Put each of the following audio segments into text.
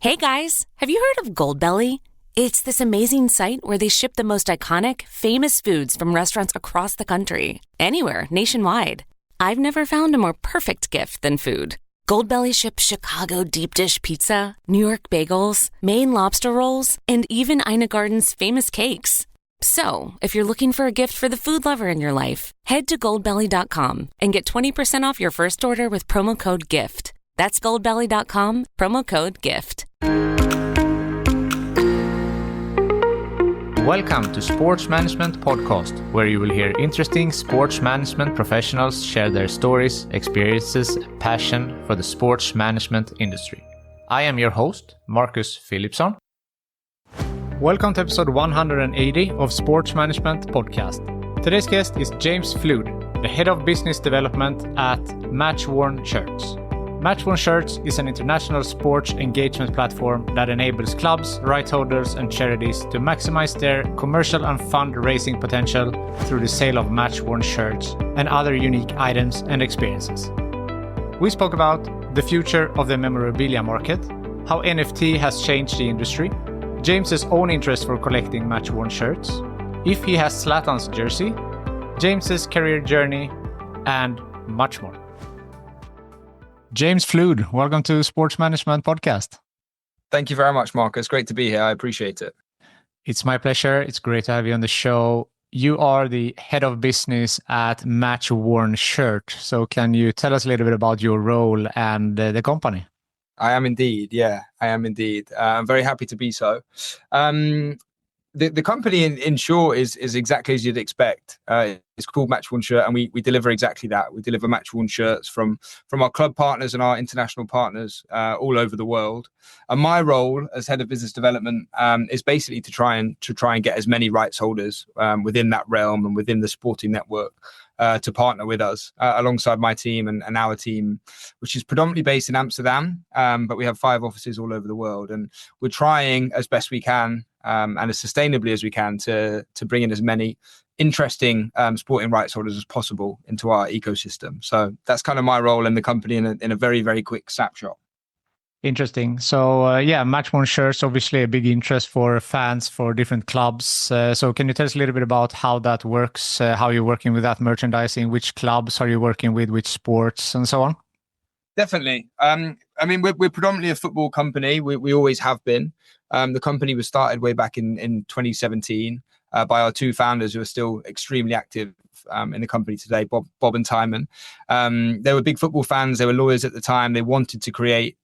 Hey guys, have you heard of Goldbelly? It's this amazing site where they ship the most iconic, famous foods from restaurants across the country, anywhere, nationwide. I've never found a more perfect gift than food. Goldbelly ships Chicago deep dish pizza, New York bagels, Maine lobster rolls, and even Ina Garden's famous cakes. So, if you're looking for a gift for the food lover in your life, head to goldbelly.com and get 20% off your first order with promo code GIFT. That's goldbelly.com, promo code GIFT. Welcome to Sports Management Podcast, where you will hear interesting sports management professionals share their stories, experiences, and passion for the sports management industry. I am your host, Marcus Philipsson. Welcome to episode 180 of Sports Management Podcast. Today's guest is James Flude, the head of business development at MatchWornShirts. MatchWornShirts is an international sports engagement platform that enables clubs, right holders, and charities to maximize their commercial and fundraising potential through the sale of match-worn shirts and other unique items and experiences. We spoke about the future of the memorabilia market, how NFT has changed the industry, James's own interest for collecting match-worn shirts, if he has Zlatan's jersey, James's career journey, and much more. James Flude, welcome to Sports Management Podcast. Thank you very much, Marcus. Great to be here. I appreciate it. It's my pleasure. It's great to have you on the show. You are the head of business at MatchWornShirt. So can you tell us a little bit about your role and the company? I am indeed. Yeah, I am indeed. I'm very happy to be so. The company in short is exactly as you'd expect. It's called MatchWornShirt, and we deliver exactly that. We deliver match-worn shirts from our club partners and our international partners all over the world. And my role as head of business development is basically to try and get as many rights holders within that realm and within the sporting network to partner with us alongside my team and our team, which is predominantly based in Amsterdam, but we have 5 offices all over the world, and we're trying as best we can and as sustainably as we can to bring in as many interesting sporting rights holders as possible into our ecosystem. So that's kind of my role in the company in a very, very quick snapshot. Interesting. So MatchWornShirts, obviously a big interest for fans for different clubs. So can you tell us a little bit about how that works, how you're working with that merchandising, which clubs are you working with, which sports and so on? Definitely. We're predominantly a football company. We always have been. The company was started way back in 2017 by our 2 founders who are still extremely active in the company today, Bob and Timon. They were big football fans. They were lawyers at the time. They wanted to create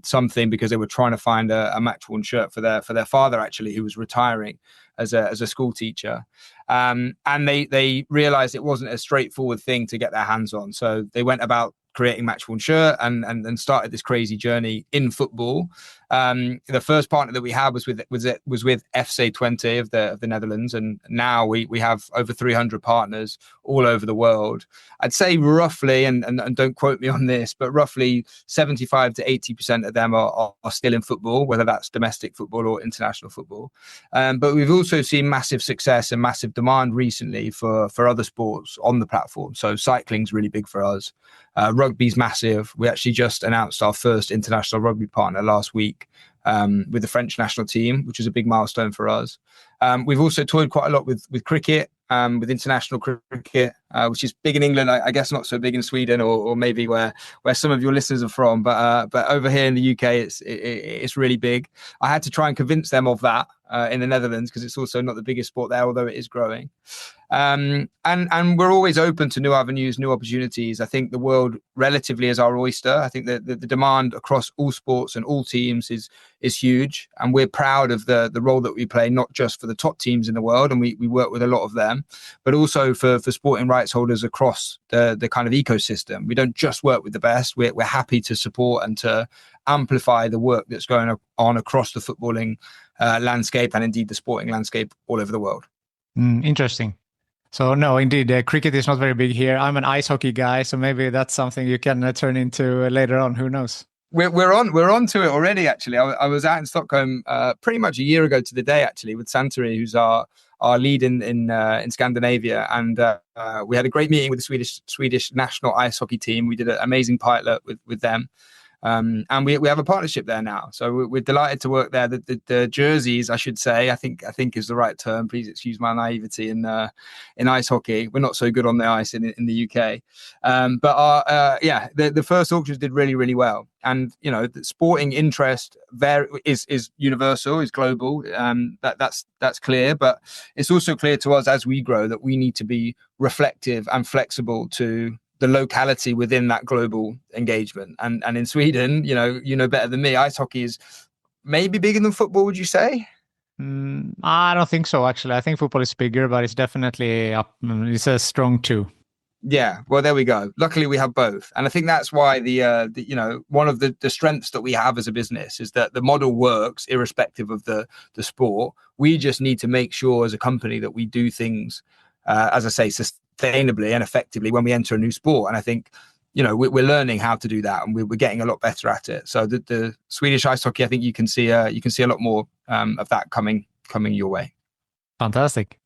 something because they were trying to find a match-worn shirt for their father, actually, who was retiring as a school teacher. And they realized it wasn't a straightforward thing to get their hands on. So they went about creating match-worn shirt and started this crazy journey in football. The first partner that we had was with FC 20 of the Netherlands, and now we have over 300 partners all over the world. I'd say roughly, and don't quote me on this, but roughly 75 to 80% of them are still in football, whether that's domestic football or international football. But we've also seen massive success and massive demand recently for other sports on the platform. So cycling's really big for us. Rugby's massive. We actually just announced our first international rugby partner last week with the French national team, which is a big milestone for us. We've also toyed quite a lot with cricket, with international cricket, which is big in England. I guess not so big in Sweden or maybe where some of your listeners are from. But over here in the UK, it's really big. I had to try and convince them of that in the Netherlands because it's also not the biggest sport there, although it is growing. And we're always open to new avenues, new opportunities. I think the world relatively is our oyster. I think that the demand across all sports and all teams is huge. And we're proud of the role that we play, not just for the top teams in the world, and we work with a lot of them, but also for sporting rights holders across the kind of ecosystem. We don't just work with the best. We're happy to support and to amplify the work that's going on across the footballing landscape and indeed the sporting landscape all over the world. Interesting. So no, indeed, cricket is not very big here. I'm an ice hockey guy, so maybe that's something you can turn into later on. Who knows? We're on to it already. Actually, I was out in Stockholm pretty much a year ago to the day, actually, with Santeri, who's our lead in Scandinavia, and we had a great meeting with the Swedish national ice hockey team. We did an amazing pilot with them. And we have a partnership there now. So we're delighted to work there. The jerseys, I should say, I think is the right term. Please excuse my naivety in ice hockey. We're not so good on the ice in the UK. But the first auctions did really, really well. And, you know, the sporting interest is universal, is global. That's clear. But it's also clear to us as we grow that we need to be reflective and flexible to the locality within that global engagement. And in Sweden, you know better than me, ice hockey is maybe bigger than football, would you say? I don't think so, actually. I think football is bigger, but it's definitely up. It's a strong two. Yeah, well, there we go. Luckily, we have both. And I think that's why one of the strengths that we have as a business is that the model works irrespective of the sport. We just need to make sure as a company that we do things, as I say, sustainably and effectively when we enter a new sport. And I think, you know, we're learning how to do that, and we're getting a lot better at it. So the Swedish ice hockey, I think you can see a lot more of that coming your way. Fantastic.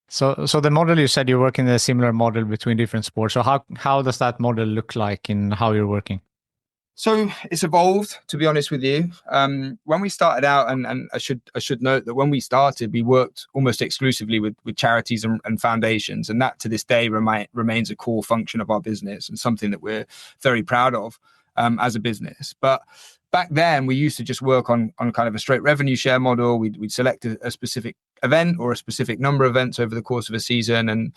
So the model, you said you're working a similar model between different sports. So how does that model look like in how you're working? So it's evolved, to be honest with you. When we started out, and I should note that when we started, we worked almost exclusively with charities and foundations, and that to this day remains a core function of our business and something that we're very proud of as a business. But back then, we used to just work on kind of a straight revenue share model. We'd select a specific event or a specific number of events over the course of a season, and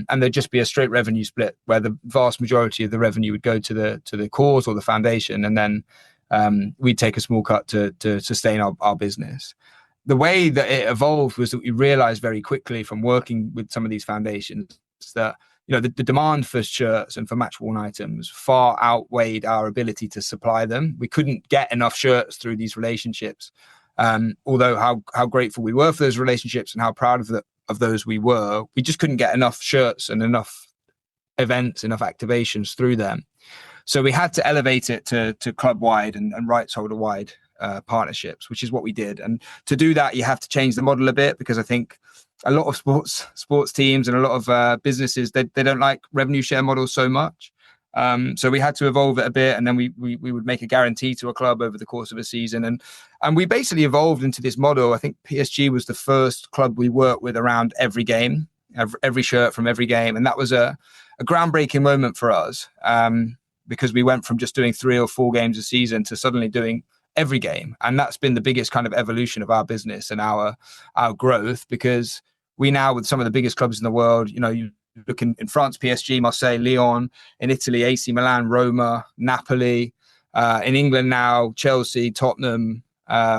there'd just be a straight revenue split where the vast majority of the revenue would go to the cause or the foundation, and then we'd take a small cut to sustain our business. The way that it evolved was that we realized very quickly from working with some of these foundations that, you know, the demand for shirts and for match-worn items far outweighed our ability to supply them. We couldn't get enough shirts through these relationships. Although how grateful we were for those relationships and how proud of those we were, we just couldn't get enough shirts and enough events, enough activations through them. So we had to elevate it to club-wide and rights holder-wide partnerships, which is what we did. And to do that, you have to change the model a bit, because I think a lot of sports teams and a lot of businesses, they don't like revenue share models so much. So we had to evolve it a bit, and then we would make a guarantee to a club over the course of a season, and we basically evolved into this model. I think PSG was the first club we worked with around every game, every shirt from every game, and that was a groundbreaking moment for us, because we went from just doing 3 or 4 games a season to suddenly doing every game, and that's been the biggest kind of evolution of our business and our growth, because we now, with some of the biggest clubs in the world, you know, you look in France, PSG, Marseille, Lyon; in Italy, AC Milan, Roma, Napoli; in England now, Chelsea, Tottenham,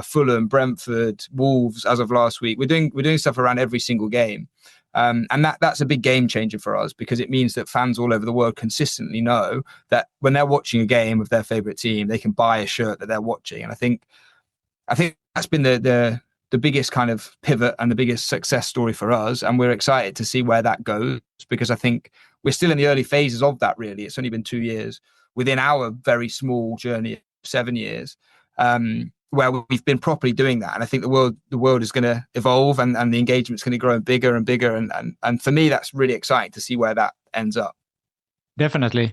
Fulham, Brentford, Wolves. As of last week, we're doing stuff around every single game, and that's a big game changer for us, because it means that fans all over the world consistently know that when they're watching a game of their favorite team, they can buy a shirt that they're watching. And I think that's been the biggest kind of pivot and the biggest success story for us. And we're excited to see where that goes, because I think we're still in the early phases of that, really. It's only been 2 years within our very small journey of 7 years, where we've been properly doing that. And I think the world is going to evolve, and the engagement's going to grow bigger and bigger. And for me, that's really exciting to see where that ends up. Definitely.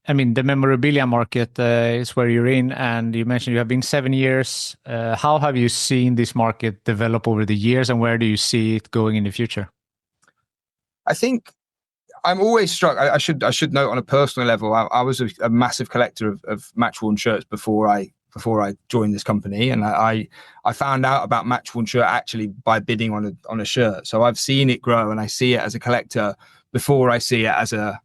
I mean, the memorabilia market is where you're in, and you mentioned you have been 7 years. How have you seen this market develop over the years, and where do you see it going in the future? I think I'm always struck. I should note on a personal level, I was a massive collector of match-worn shirts before I joined this company, and I found out about match-worn shirt actually by bidding on a shirt. So I've seen it grow, and I see it as a collector before I see it as a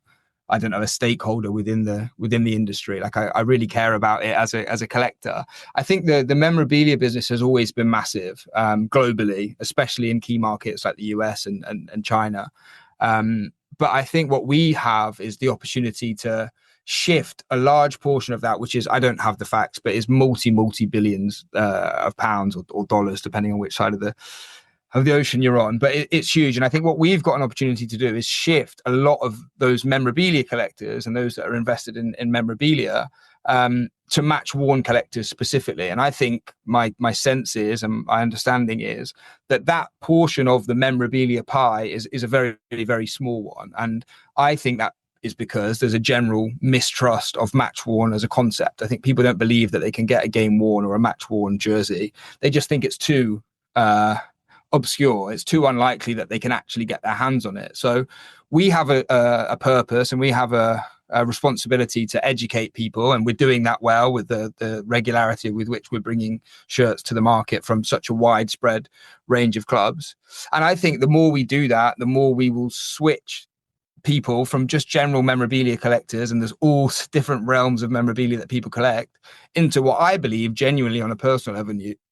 stakeholder within the industry. Like I really care about it as a collector. I think the memorabilia business has always been massive globally, especially in key markets like the US and China. But I think what we have is the opportunity to shift a large portion of that, which is, I don't have the facts, but is multi billions of pounds or dollars, depending on which side of the ocean you're on. But it's huge. And I think what we've got an opportunity to do is shift a lot of those memorabilia collectors and those that are invested in memorabilia to match-worn collectors specifically. And I think my sense is, and my understanding is, that portion of the memorabilia pie is a very, very, very small one. And I think that is because there's a general mistrust of match worn as a concept. I think people don't believe that they can get a game worn or a match worn jersey. They just think it's too obscure. It's too unlikely that they can actually get their hands on it. So we have a purpose, and we have a responsibility to educate people, and we're doing that well with the regularity with which we're bringing shirts to the market from such a widespread range of clubs. And I think the more we do that, the more we will switch people from just general memorabilia collectors, and there's all different realms of memorabilia that people collect, into what I believe genuinely on a personal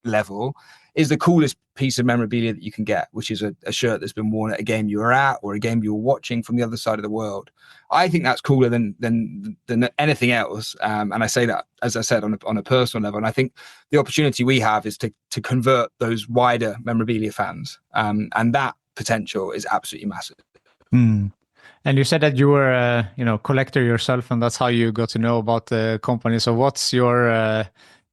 level is the coolest piece of memorabilia that you can get, which is a shirt that's been worn at a game you were at or a game you were watching from the other side of the world. I think that's cooler than anything else. And I say that, as I said, on a personal level. And I think the opportunity we have is to convert those wider memorabilia fans. And that potential is absolutely massive. Mm. And you said that you were a collector yourself, and that's how you got to know about the company. So what's your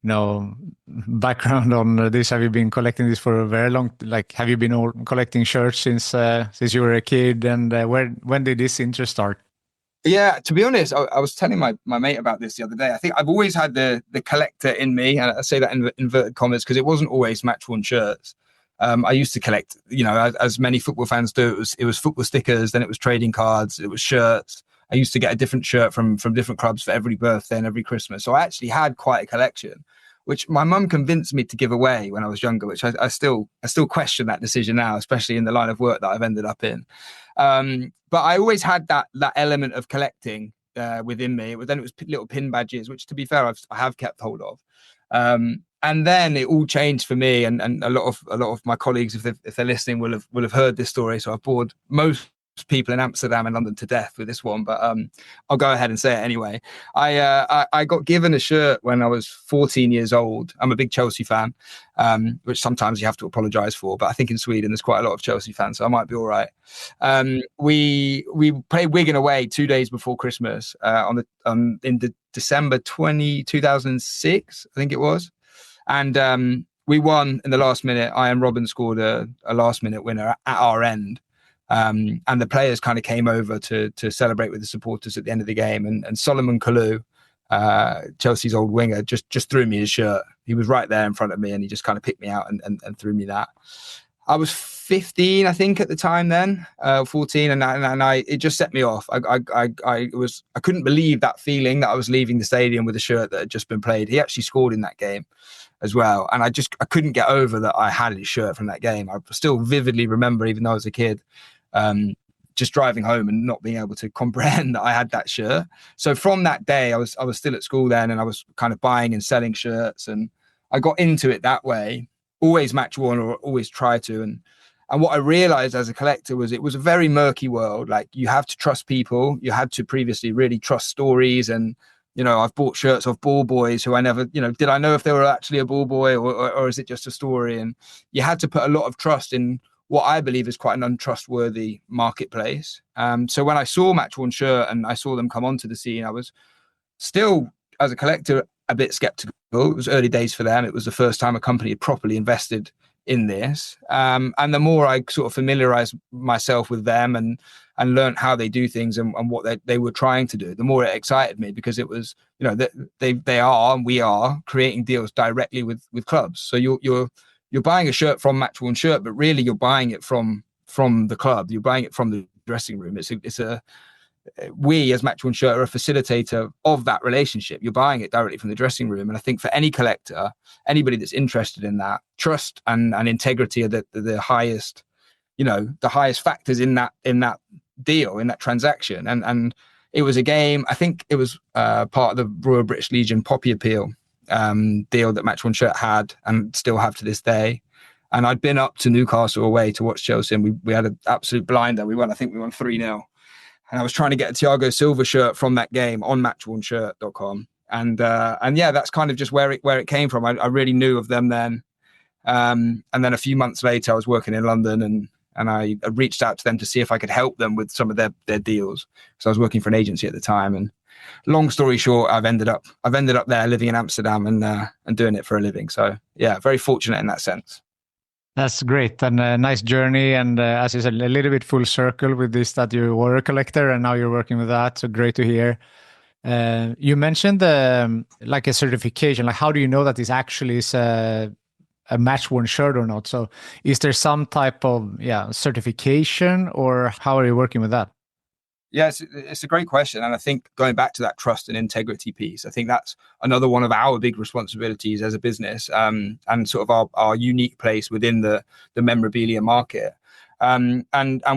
background on this? Have you been collecting this for a very long? Like, have you been collecting shirts since you were a kid? And when did this interest start? Yeah, to be honest, I was telling my mate about this the other day. I think I've always had the collector in me, and I say that in inverted commas because it wasn't always match-worn shirts. I used to collect, as many football fans do. It was football stickers, then it was trading cards, it was shirts. I used to get a different shirt from different clubs for every birthday and every Christmas. So I actually had quite a collection, which my mum convinced me to give away when I was younger, which I still question that decision now, especially in the line of work that I've ended up in. But I always had that element of collecting within me. Then it was little pin badges, which, to be fair, I have kept hold of. And then it all changed for me, and a lot of my colleagues, if they're listening, will have heard this story. So I've bored most people in Amsterdam and London to death with this one, but I'll go ahead and say it anyway. I got given a shirt when I was 14 years old. I'm a big Chelsea fan, which sometimes you have to apologise for, but I think in Sweden there's quite a lot of Chelsea fans, so I might be all right. We played Wigan away 2 days before Christmas in December 2006, I think it was. And we won in the last minute. Ian Robin scored a last minute winner at our end. And the players kind of came over to celebrate with the supporters at the end of the game. And Solomon Kalou, Chelsea's old winger, just threw me his shirt. He was right there in front of me, and he just kind of picked me out and threw me that. I was 15, I think, at the time then, 14, and it just set me off. I couldn't believe that feeling that I was leaving the stadium with a shirt that had just been played. He actually scored in that game as well, and I couldn't get over that I had his shirt from that game. I still vividly remember, even though I was a kid, just driving home and not being able to comprehend that I had that shirt. So from that day, I was still at school then, and I was kind of buying and selling shirts, and I got into it that way. Always match worn, or always try to. And what I realized as a collector was it was a very murky world. Like, you have to trust people. You had to previously really trust stories. And, I've bought shirts of ball boys who I never, did I know if they were actually a ball boy or is it just a story? And you had to put a lot of trust in what I believe is quite an untrustworthy marketplace. So when I saw MatchWornShirt and I saw them come onto the scene, I was still, as a collector, a bit skeptical. It was early days for them. It was the first time a company had properly invested in this. And the more I sort of familiarized myself with them and learned how they do things and what they were trying to do, the more it excited me, because it was, they are, and we are creating deals directly with clubs. So you're buying a shirt from MatchWornShirt, but really you're buying it from the club. You're buying it from the dressing room. We as MatchWornShirt are a facilitator of that relationship. You're buying it directly from the dressing room. And I think for any collector, anybody that's interested in that, trust and integrity are the highest, the highest factors in that deal, in that transaction. And it was a game, I think it was part of the Royal British Legion Poppy Appeal deal that MatchWornShirt had and still have to this day. And I'd been up to Newcastle away to watch Chelsea, and we had an absolute blinder. I think we won 3-0. And I was trying to get a Thiago Silva shirt from that game on MatchWornShirt.com. And yeah, that's kind of just where it came from. I really knew of them then. And then a few months later, I was working in London, and I reached out to them to see if I could help them with some of their deals. So I was working for an agency at the time. And long story short, I've ended up there living in Amsterdam and doing it for a living. So yeah, very fortunate in that sense. That's great, and a nice journey. And as you said, a little bit full circle with this, that you were a collector and now you're working with that. So great to hear. You mentioned like a certification. Like, how do you know that this actually is a match-worn shirt or not? So is there some type of certification, or how are you working with that? Yeah, it's a great question. And I think going back to that trust and integrity piece, I think that's another one of our big responsibilities as a business, and sort of our unique place within the memorabilia market. And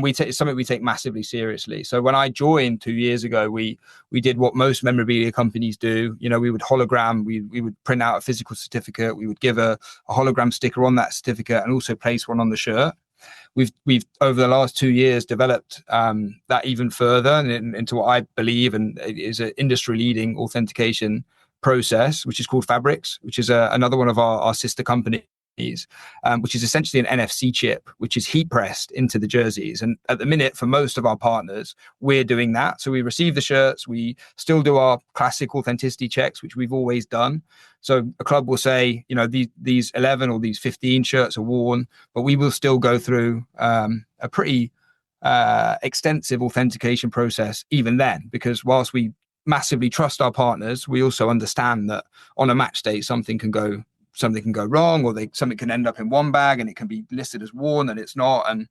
we take something we take massively seriously. So when I joined 2 years ago, we did what most memorabilia companies do. You know, we would hologram, we would print out a physical certificate, we would give a hologram sticker on that certificate and also place one on the shirt. We've over the last 2 years developed that even further into what I believe and is an industry leading authentication process, which is called Fabrics, which is another one of our sister companies, which is essentially an NFC chip, which is heat pressed into the jerseys. And at the minute, for most of our partners, we're doing that. So we receive the shirts, we still do our classic authenticity checks, which we've always done. So a club will say, you know, these 11 or these 15 shirts are worn, but we will still go through a pretty extensive authentication process even then, because whilst we massively trust our partners, we also understand that on a match day, something can go wrong, or something can end up in one bag and it can be listed as worn and it's not. And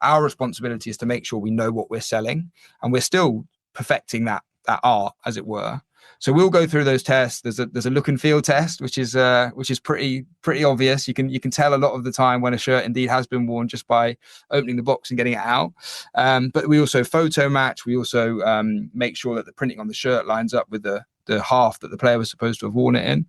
our responsibility is to make sure we know what we're selling, and we're still perfecting that art, as it were. So we'll go through those tests. There's a look and feel test, which is pretty obvious. You can tell a lot of the time when a shirt indeed has been worn just by opening the box and getting it out. But we also photo match. We also make sure that the printing on the shirt lines up with the half that the player was supposed to have worn it in.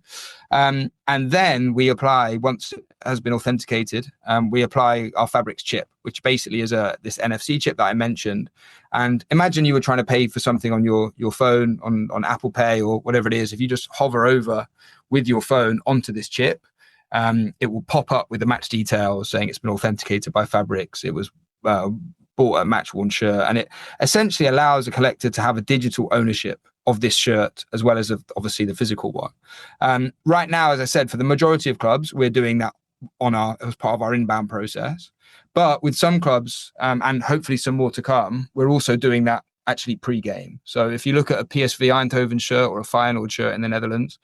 And then we apply, once it has been authenticated, we apply our Fabrics chip, which basically is this NFC chip that I mentioned. And imagine you were trying to pay for something on your phone, on Apple Pay or whatever it is. If you just hover over with your phone onto this chip, it will pop up with the match details saying it's been authenticated by Fabrics. It was bought at MatchWornShirt, and it essentially allows a collector to have a digital ownership of this shirt as well as obviously the physical one. Right now, as I said, for the majority of clubs, we're doing that as part of our inbound process. But with some clubs, and hopefully some more to come, we're also doing that actually pre-game. So if you look at a PSV Eindhoven shirt or a Feyenoord shirt in the Netherlands,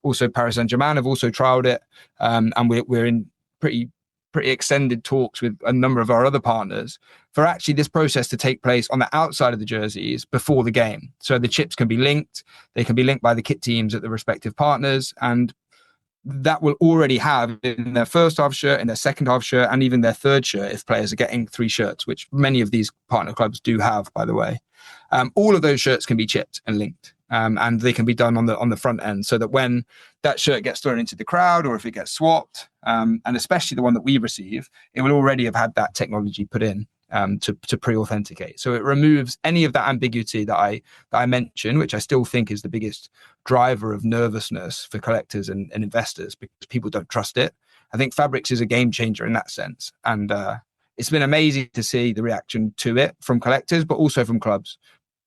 also Paris Saint-Germain have also trialed it, and we're in pretty extended talks with a number of our other partners for actually this process to take place on the outside of the jerseys before the game. So the chips can be linked, they can be linked by the kit teams at the respective partners, and that will already have in their first half shirt, in their second half shirt, and even their third shirt if players are getting 3 shirts, which many of these partner clubs do have, by the way. All of those shirts can be chipped and linked. And they can be done on the front end, so that when that shirt gets thrown into the crowd, or if it gets swapped, and especially the one that we receive, it will already have had that technology put in to pre-authenticate. So it removes any of that ambiguity that I mentioned, which I still think is the biggest driver of nervousness for collectors and investors, because people don't trust it. I think Fabrics is a game changer in that sense, and it's been amazing to see the reaction to it from collectors, but also from clubs.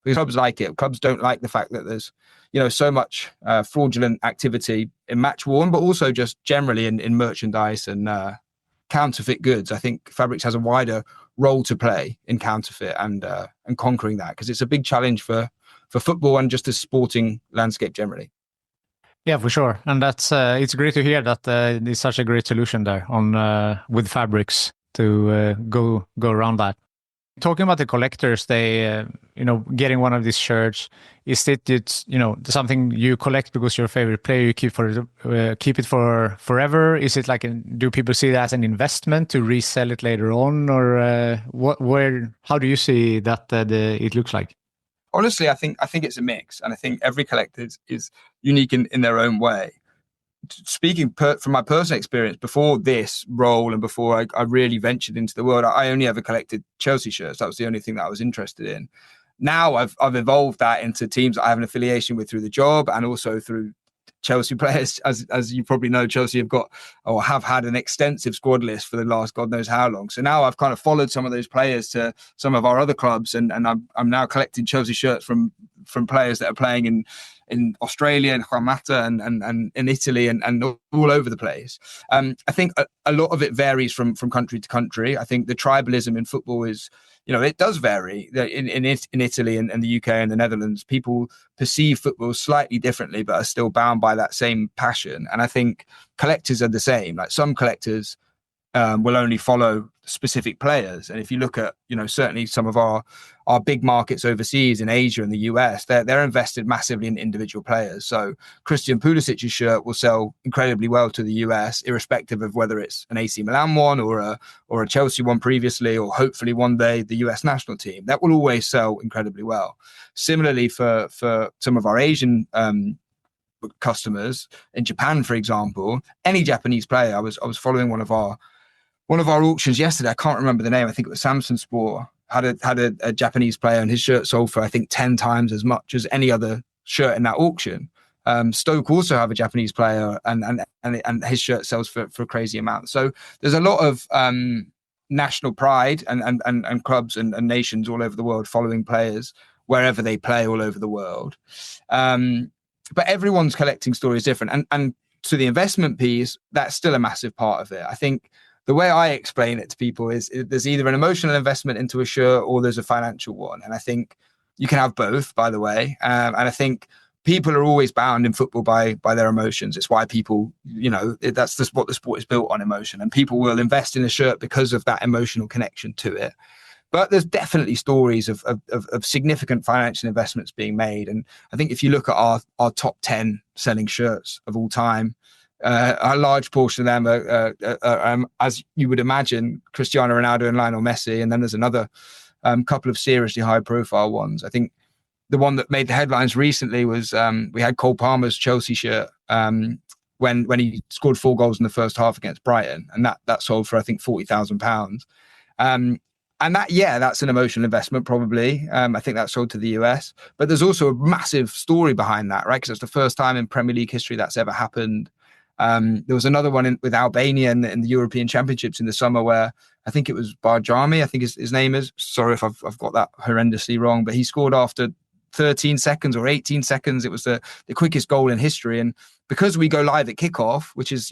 Because clubs like it. Clubs don't like the fact that there's, so much fraudulent activity in MatchWorn, but also just generally in merchandise and counterfeit goods. I think Fabrics has a wider role to play in counterfeit and conquering that, because it's a big challenge for football and just the sporting landscape generally. Yeah, for sure. And that's it's great to hear that there's such a great solution there on with Fabrics to go around that. Talking about the collectors, they, getting one of these shirts, is it something you collect because you're a favorite player, you keep it for forever? Is it like, do people see that as an investment to resell it later on, or how do you see that it looks like? Honestly, I think it's a mix, and I think every collector is unique in their own way. Speaking from my personal experience, before this role and before I really ventured into the world, I only ever collected Chelsea shirts. That was the only thing that I was interested in. Now I've evolved that into teams that I have an affiliation with through the job, and also through Chelsea players, as you probably know, Chelsea have got or have had an extensive squad list for the last God knows how long. So now I've kind of followed some of those players to some of our other clubs, and I'm now collecting Chelsea shirts from players that are playing in Australia and Jamaica and in Italy and all over the place. I think a lot of it varies from country to country. I think the tribalism in football is, it does vary. In Italy and the UK and the Netherlands, people perceive football slightly differently, but are still bound by that same passion. And I think collectors are the same. Like some collectors will only follow specific players. And if you look at, certainly some of our big markets overseas in Asia and the US, they're invested massively in individual players. So Christian Pulisic's shirt will sell incredibly well to the US, irrespective of whether it's an AC Milan one or a Chelsea one previously, or hopefully one day the US national team. That will always sell incredibly well. Similarly, for some of our Asian customers in Japan, for example, any Japanese player. I was following one of our auctions yesterday. I can't remember the name. I think it was Samsung Sport. Had a Japanese player, and his shirt sold for, I think, 10 times as much as any other shirt in that auction. Stoke also have a Japanese player, and his shirt sells for a crazy amount. So there's a lot of national pride and clubs and nations all over the world following players wherever they play all over the world. But everyone's collecting stories different. And to the investment piece, that's still a massive part of it. I think the way I explain it to people is there's either an emotional investment into a shirt or there's a financial one. And I think you can have both, by the way. And I think people are always bound in football by their emotions. It's why people, that's just what the sport is built on, emotion. And people will invest in a shirt because of that emotional connection to it. But there's definitely stories of significant financial investments being made. And I think if you look at our top 10 selling shirts of all time, a large portion of them are as you would imagine, Cristiano Ronaldo and Lionel Messi. And then there's another couple of seriously high profile ones. I think the one that made the headlines recently was we had Cole Palmer's Chelsea shirt when he scored 4 goals in the first half against Brighton. And that sold for, I think, £40,000. And that's an emotional investment, probably. I think that sold to the US. But there's also a massive story behind that, right? Because it's the first time in Premier League history that's ever happened. There was another one with Albania in the European Championships in the summer where I think it was Barjami, I think his name is. Sorry if I've got that horrendously wrong, but he scored after 13 seconds or 18 seconds. It was the quickest goal in history. And because we go live at kickoff, which is,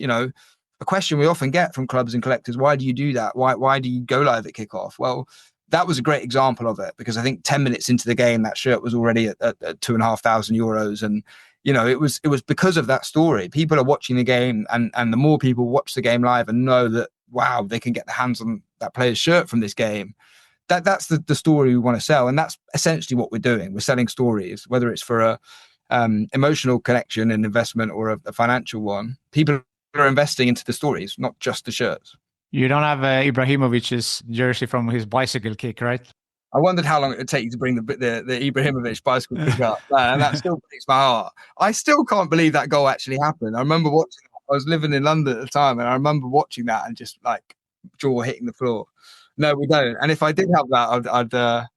a question we often get from clubs and collectors, why do you do that? Why do you go live at kickoff? Well, that was a great example of it, because I think 10 minutes into the game, that shirt was already at €2,500. And, it was because of that story. People are watching the game, and the more people watch the game live and know that, wow, they can get their hands on that player's shirt from this game. That's the story we want to sell. And that's essentially what we're doing. We're selling stories, whether it's for a emotional connection and investment or a financial one. People are investing into the stories, not just the shirts. You don't have Ibrahimovic's jersey from his bicycle kick, right? I wondered how long it would take you to bring the Ibrahimovic bicycle kick up, and that still breaks my heart. I still can't believe that goal actually happened. I remember watching it. I was living in London at the time, and I remember watching that and just like jaw hitting the floor. No, we don't. And if I did have that,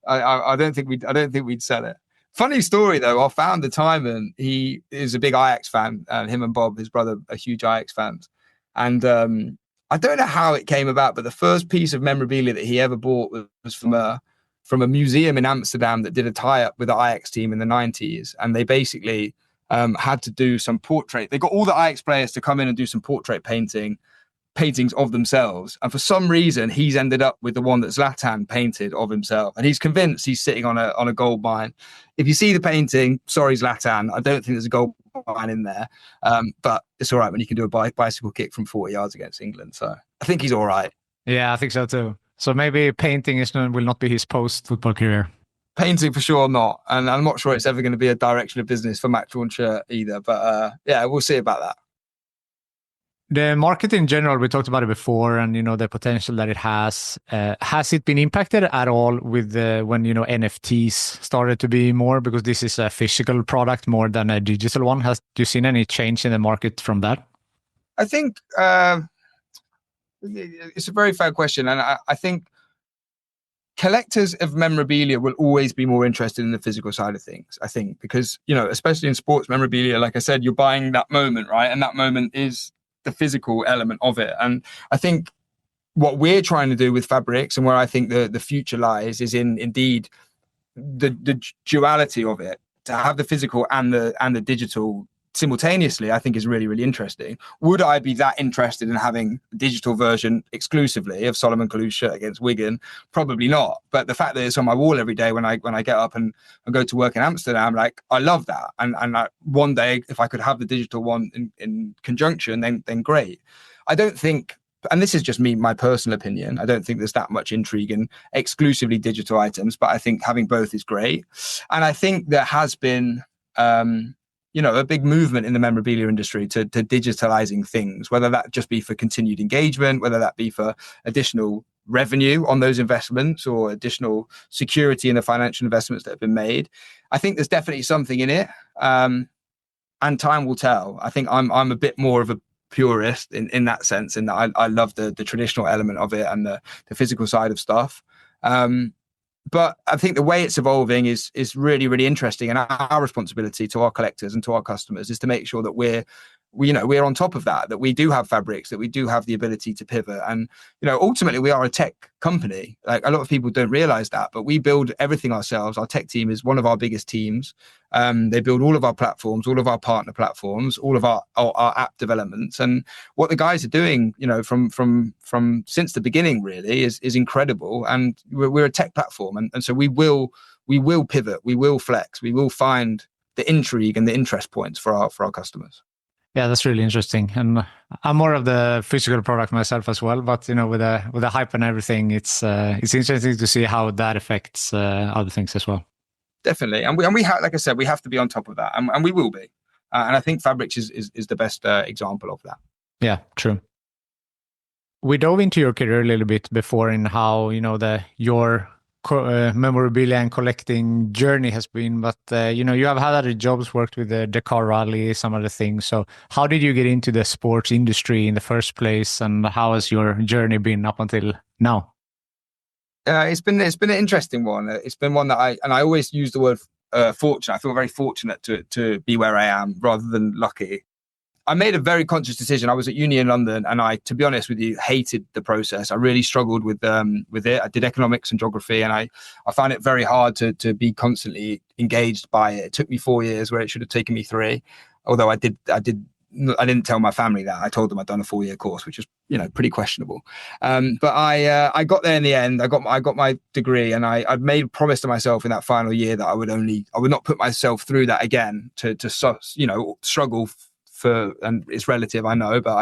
I don't think we'd sell it. Funny story though, our founder Timon, he is a big Ajax fan, and him and Bob, his brother, are huge Ajax fans. And I don't know how it came about, but the first piece of memorabilia that he ever bought was from a museum in Amsterdam that did a tie-up with the Ajax team in the 90s. And they basically had to do some portrait. They got all the Ajax players to come in and do some portrait paintings of themselves. And for some reason, he's ended up with the one that Zlatan painted of himself. And he's convinced he's sitting on a gold mine. If you see the painting, sorry, Zlatan, I don't think there's a gold mine in there. But it's all right when you can do a bicycle kick from 40 yards against England. So I think he's all right. Yeah, I think so too. So maybe painting will not be his post-football career. Painting for sure not. And I'm not sure it's ever going to be a direction of business for MatchWornShirt either. But we'll see about that. The market in general, we talked about it before, and the potential that it has. Has it been impacted at all with when NFTs started to be more, because this is a physical product more than a digital one? Have you seen any change in the market from that? I think it's a very fair question, and I think collectors of memorabilia will always be more interested in the physical side of things, I think, because, especially in sports memorabilia, like I said, you're buying that moment, right? And that moment is the physical element of it. And I think what we're trying to do with fabrics, and where I think the future lies, is in indeed the duality of it. To have the physical and the digital simultaneously, I think is really, really interesting. Would I be that interested in having a digital version exclusively of Solomon Kalou's shirt against Wigan? Probably not. But the fact that it's on my wall every day when I get up and go to work in Amsterdam, like, I love that. And one day, if I could have the digital one in conjunction, then great. I don't think, and this is just me, my personal opinion, I don't think there's that much intrigue in exclusively digital items, but I think having both is great. And I think there has been, a big movement in the memorabilia industry to digitalizing things, whether that just be for continued engagement, whether that be for additional revenue on those investments or additional security in the financial investments that have been made. I think there's definitely something in it. And time will tell. I think I'm a bit more of a purist in that sense, in that I love the traditional element of it and the physical side of stuff. But I think the way it's evolving is really, really interesting. And our responsibility to our collectors and to our customers is to make sure that we're on top of that we do have fabrics, that we do have the ability to pivot. And, ultimately we are a tech company. Like, a lot of people don't realize that, but we build everything ourselves. Our tech team is one of our biggest teams. They build all of our platforms, all of our partner platforms, all of our app developments. And what the guys are doing, from since the beginning really is incredible. And we're a tech platform. And so we will pivot, we will flex, we will find the intrigue and the interest points for our customers. Yeah, that's really interesting. And I'm more of the physical product myself as well. But with the hype and everything, it's interesting to see how that affects other things as well. Definitely, and we have, like I said, we have to be on top of that, and we will be. And I think fabrics is the best example of that. Yeah, true. We dove into your career a little bit before in how your memorabilia and collecting journey has been, but you have had other jobs, worked with the Dakar Rally, some other things. So how did you get into the sports industry in the first place, and how has your journey been up until now? It's been an interesting one. It's been one that I always use the word fortunate. I feel very fortunate to be where I am rather than lucky. I made a very conscious decision. I was at uni in London, and I, to be honest with you, hated the process. I really struggled with it. I did economics and geography, and I found it very hard to be constantly engaged by it. It took me 4 years where it should have taken me 3. Although I didn't tell my family that. I told them I'd done a 4-year course, which is pretty questionable. But I got there in the end. I got my degree, and I'd made a promise to myself in that final year that I would not put myself through that again to struggle for, and it's relative, I know, but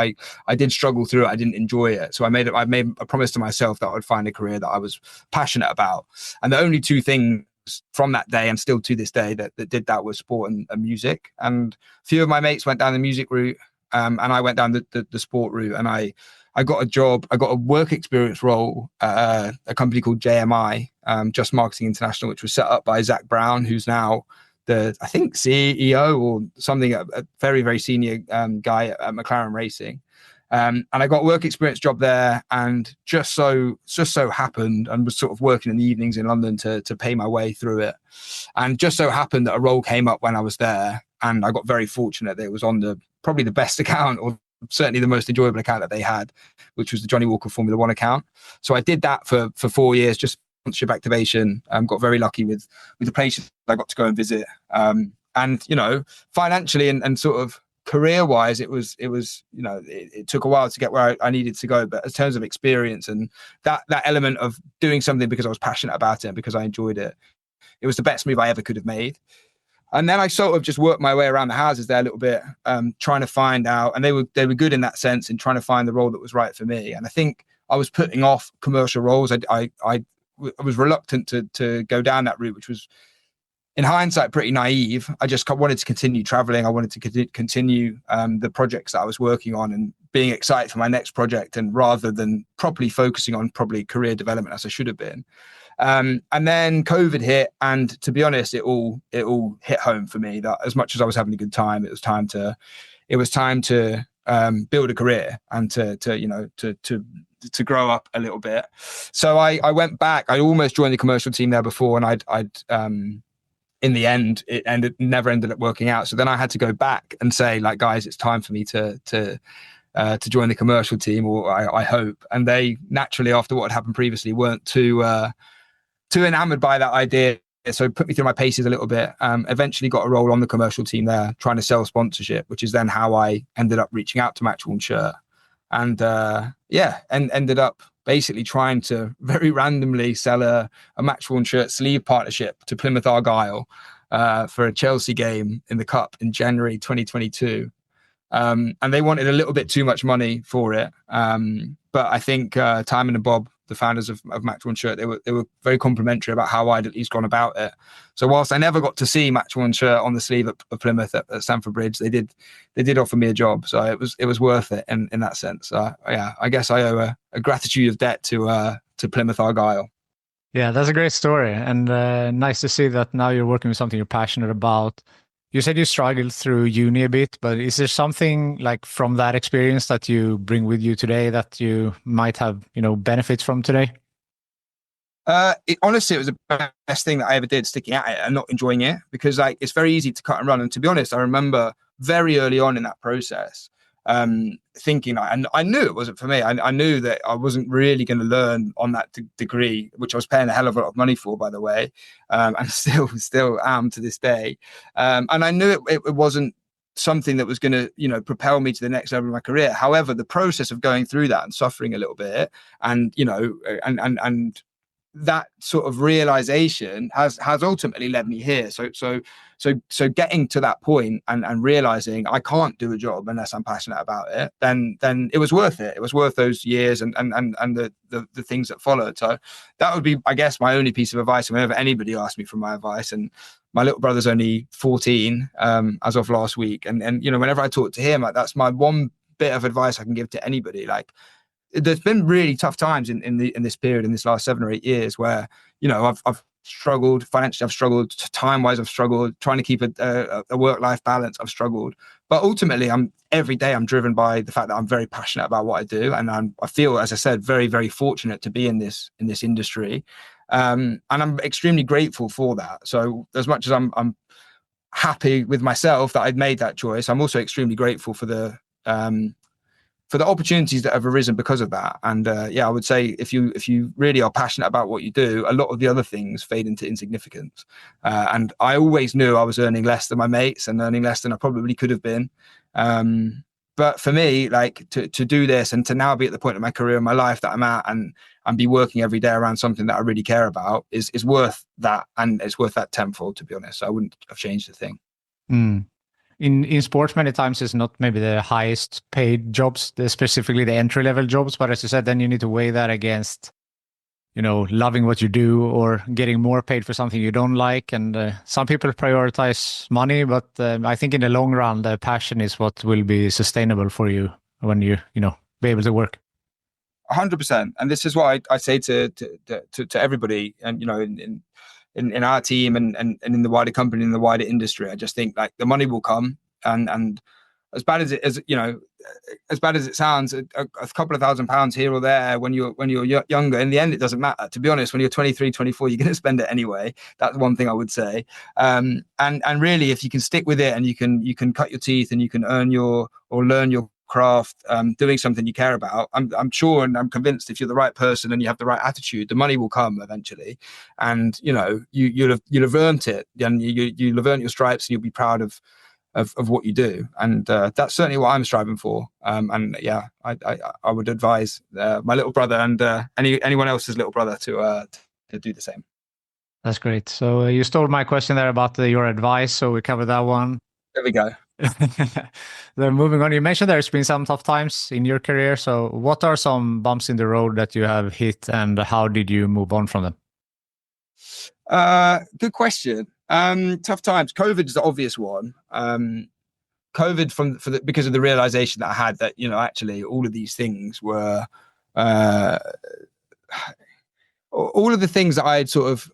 I did struggle through it. I didn't enjoy it. So I made a promise to myself that I would find a career that I was passionate about. And the only 2 things from that day, and still to this day, that did that was sport and music. And a few of my mates went down the music route, and I went down the sport route. And I got a job. I got a work experience role at a company called JMI, Just Marketing International, which was set up by Zach Brown, who's now I think CEO or something, a very, very senior guy at McLaren Racing. And I got a work experience job there, and just so happened, and was sort of working in the evenings in London to pay my way through it. And just so happened that a role came up when I was there, and I got very fortunate that it was on probably the best account, or certainly the most enjoyable account that they had, which was the Johnny Walker Formula One account. So I did that for 4 years, just sponsorship activation. Got very lucky with the places I got to go and visit. And financially and sort of career-wise, it was it took a while to get where I needed to go. But in terms of experience and that element of doing something because I was passionate about it and because I enjoyed it, it was the best move I ever could have made. And then I sort of just worked my way around the houses there a little bit, trying to find out, and they were good in that sense, in trying to find the role that was right for me. And I think I was putting off commercial roles. I was reluctant to go down that route, which was, in hindsight, pretty naive. I just wanted to continue traveling. I wanted to continue the projects that I was working on and being excited for my next project, and rather than properly focusing on probably career development as I should have been. And then COVID hit, and to be honest, it all hit home for me that as much as I was having a good time, it was time to build a career and to to grow up a little bit. So I went back. I almost joined the commercial team there before, and I'd in the end, it never ended up working out. So then I had to go back and say, like, guys, it's time for me to join the commercial team, or I hope. And they naturally, after what had happened previously, weren't too enamored by that idea. So put me through my paces a little bit. Eventually got a role on the commercial team there, trying to sell sponsorship, which is then how I ended up reaching out to MatchWornShirt. And and ended up basically trying to very randomly sell a MatchWornShirt sleeve partnership to Plymouth Argyle for a Chelsea game in the Cup in January 2022. And they wanted a little bit too much money for it. But I think Timon and Bob, the founders of MatchWornShirt, they were very complimentary about how I'd at least gone about it. So whilst I never got to see MatchWornShirt on the sleeve of Plymouth at Stamford Bridge, they did offer me a job. So it was worth it in that sense. I guess I owe a gratitude of debt to Plymouth Argyle. Yeah, that's a great story, and nice to see that now you're working with something you're passionate about. You said you struggled through uni a bit, but is there something like from that experience that you bring with you today that you might have, benefits from today? Honestly, it was the best thing that I ever did, sticking at it and not enjoying it, because like it's very easy to cut and run. And to be honest, I remember very early on in that process, thinking, and I knew it wasn't for me. I knew that I wasn't really going to learn on that degree, which I was paying a hell of a lot of money for, by the way, and still am to this day. And I knew it wasn't something that was going to, propel me to the next level of my career. However, the process of going through that and suffering a little bit, and and that sort of realization has ultimately led me here. So getting to that point and realizing I can't do a job unless I'm passionate about it, then it was worth it. It was worth those years and the things that followed. So that would be, I guess, my only piece of advice. Whenever anybody asks me for my advice, and my little brother's only 14 as of last week, and whenever I talk to him, like, that's my one bit of advice I can give to anybody. Like, there's been really tough times in this period, in this last 7 or 8 years, where I've struggled financially, I've struggled time-wise, I've struggled trying to keep a work-life balance, I've struggled. But ultimately, every day I'm driven by the fact that I'm very passionate about what I do, and I feel, as I said, very, very fortunate to be in this industry, and I'm extremely grateful for that. So as much as I'm happy with myself that I'd made that choice, I'm also extremely grateful for the opportunities that have arisen because of that. And I would say if you really are passionate about what you do, a lot of the other things fade into insignificance. And I always knew I was earning less than my mates and earning less than I probably could have been. But for me, like, to do this and to now be at the point of my career and my life that I'm at, and be working every day around something that I really care about is worth that. And it's worth that tenfold, to be honest. I wouldn't have changed a thing. In sports, many times it's not maybe the highest paid jobs, specifically the entry level jobs. But as you said, then you need to weigh that against, loving what you do or getting more paid for something you don't like. And some people prioritize money, but I think in the long run, the passion is what will be sustainable for you when you be able to work. 100%. And this is what I say to everybody, and in our team and in the wider company, in the wider industry. I just think, like, the money will come, and as bad as it sounds, a couple of £1,000 here or there when you're younger, in the end it doesn't matter. To be honest, when you're 23, 24, you're going to spend it anyway. That's one thing I would say. And really, if you can stick with it, and you can cut your teeth, and you can learn your craft, doing something you care about, I'm sure, and I'm convinced, if you're the right person and you have the right attitude, the money will come eventually. And you'll have earned it, and you'll have earned your stripes, and you'll be proud of what you do. And that's certainly what I'm striving for. I would advise my little brother and anyone else's little brother to do the same. That's great. So you stole my question there about your advice, so we covered that one. There we go. Then moving on, you mentioned there's been some tough times in your career. So what are some bumps in the road that you have hit, and how did you move on from them? Good question. Tough times. COVID is the obvious one. COVID because of the realization that I had that, actually all of these things were, all of the things that I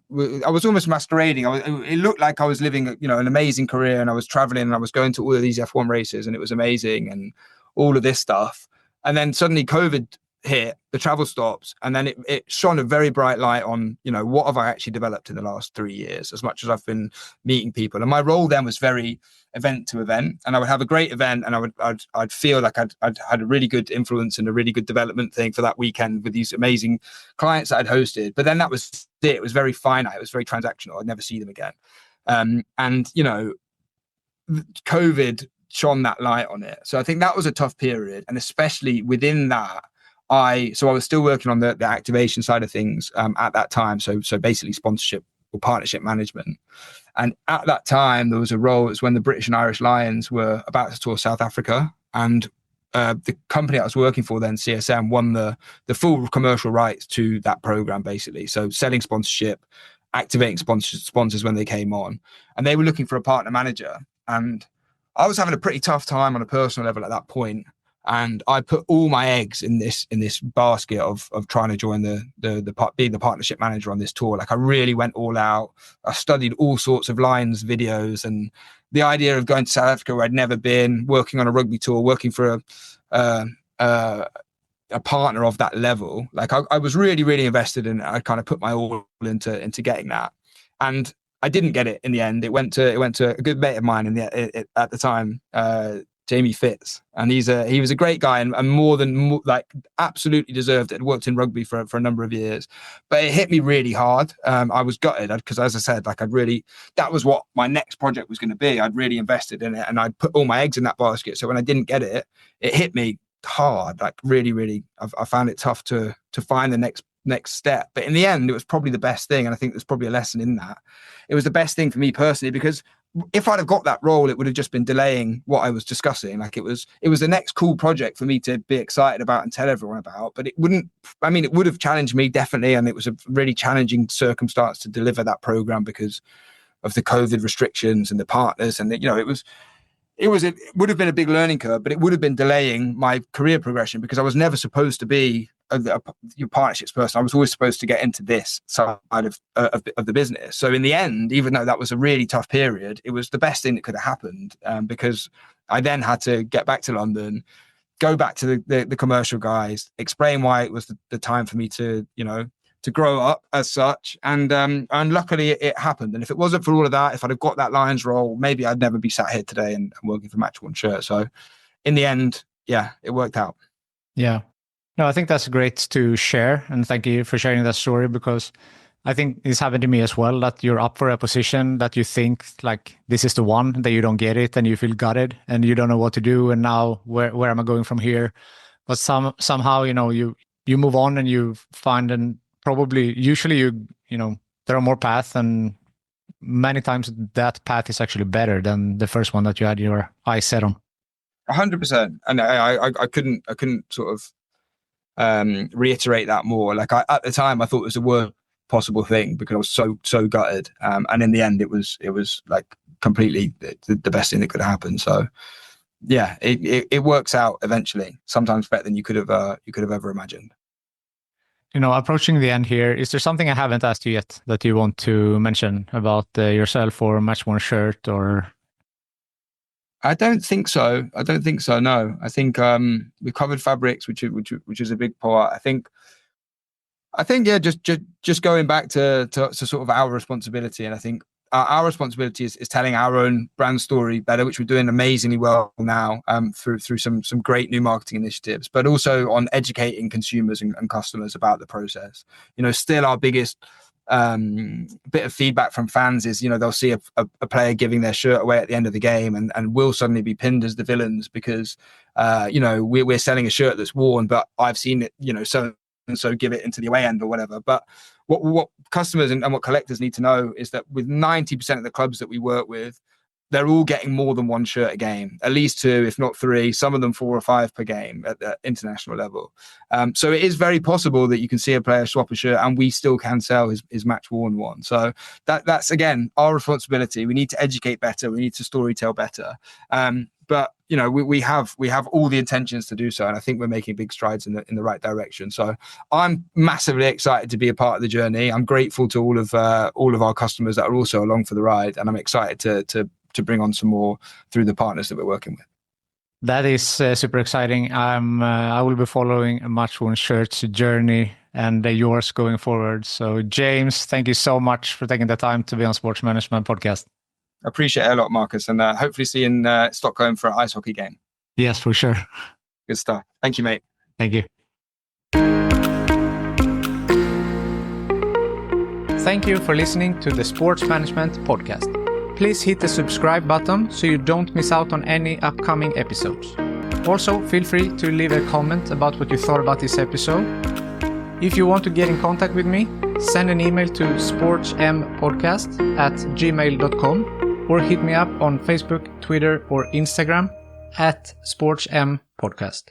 was almost masquerading. It looked like I was living, an amazing career, and I was traveling, and I was going to all of these F1 races, and it was amazing, and all of this stuff. And then suddenly COVID hit, the travel stops, and then it shone a very bright light on, what have I actually developed in the last 3 years, as much as I've been meeting people. And my role then was very event to event, and I would have a great event, and I'd feel like I'd had a really good influence and a really good development thing for that weekend with these amazing clients that I'd hosted. But then that was it. It was very finite. It was very transactional. I'd never see them again. And COVID shone that light on it. So I think that was a tough period. And especially within that, I was still working on the activation side of things at that time. So basically sponsorship or partnership management. And at that time, there was a role. It was when the British and Irish Lions were about to tour South Africa. And the company I was working for then, CSM, won the full commercial rights to that program, basically. So selling sponsorship, activating sponsors when they came on. And they were looking for a partner manager. And I was having a pretty tough time on a personal level at that point. And I put all my eggs in this basket of trying to join being the partnership manager on this tour. Like, I really went all out. I studied all sorts of Lions videos, and the idea of going to South Africa where I'd never been, working on a rugby tour, working for a partner of that level. Like, I was really, really invested in it. I kind of put my all into getting that, and I didn't get it in the end. It went to a good mate of mine at the time, Jamie Fitz, and he was a great guy and absolutely deserved it. I'd worked in rugby for a number of years, but it hit me really hard. I was gutted because, as I said, like, that was what my next project was going to be. I'd really invested in it, and I'd put all my eggs in that basket. So when I didn't get it, it hit me hard. Like, really, really, I found it tough to find the next step. But in the end, it was probably the best thing, and I think there's probably a lesson in that. It was the best thing for me personally, because if I'd have got that role, it would have just been delaying what I was discussing. Like, it was the next cool project for me to be excited about and tell everyone about, but it would have challenged me, definitely. And it was a really challenging circumstance to deliver that program because of the COVID restrictions and the partners. And it would have been a big learning curve, but it would have been delaying my career progression, because I was never supposed to be your partnerships person. I was always supposed to get into this side of the business. So in the end, even though that was a really tough period, it was the best thing that could have happened, because I then had to get back to London, go back to the commercial guys, explain why it was the time for me to grow up as such. And luckily it happened. And if it wasn't for all of that, if I'd have got that Lions role, maybe I'd never be sat here today and working for MatchWornShirt. So in the end, yeah, it worked out. Yeah. No, I think that's great to share. And thank you for sharing that story, because I think it's happened to me as well, that you're up for a position that you think like this is the one, that you don't get it and you feel gutted and you don't know what to do. And now where am I going from here? But somehow, you move on and you find, and usually there are more paths, and many times that path is actually better than the first one that you had your eyes set on. 100%. And I couldn't sort of reiterate that more. Like, at the time I thought it was the worst possible thing, because I was so gutted, and in the end it was like completely the best thing that could happen. So yeah, it works out eventually, sometimes better than you could have ever imagined. Approaching the end here, is there something I haven't asked you yet that you want to mention about yourself or MatchWornShirt? Or I don't think so. No, I think we covered fabrics, which is a big part. I think yeah, just going back to sort of our responsibility, and I think our responsibility is telling our own brand story better, which we're doing amazingly well now through some great new marketing initiatives, but also on educating consumers and customers about the process. Still our biggest bit of feedback from fans is, they'll see a player giving their shirt away at the end of the game, and we'll suddenly be pinned as the villains because we're selling a shirt that's worn, but I've seen it, so give it into the away end or whatever. But what customers and what collectors need to know is that with 90% of the clubs that we work with, they're all getting more than one shirt a game, at least 2, if not 3, some of them 4 or 5 per game at the international level. So it is very possible that you can see a player swap a shirt and we still can sell his match worn one. So that's, again, our responsibility. We need to educate better. We need to storytell better. But we have all the intentions to do so, and I think we're making big strides in the right direction. So I'm massively excited to be a part of the journey. I'm grateful to all of our customers that are also along for the ride, and I'm excited to bring on some more through the partners that we're working with. That is super exciting. I will be following MatchWornShirts journey and yours going forward. So James, thank you so much for taking the time to be on Sports Management Podcast. I appreciate it a lot, Marcus, and hopefully see you in Stockholm for an ice hockey game. Yes, for sure. Good stuff. Thank you, mate. Thank you. Thank you for listening to the Sports Management Podcast. Please hit the subscribe button so you don't miss out on any upcoming episodes. Also, feel free to leave a comment about what you thought about this episode. If you want to get in contact with me, send an email to sportsmpodcast@gmail.com or hit me up on Facebook, Twitter, or Instagram @sportsmpodcast.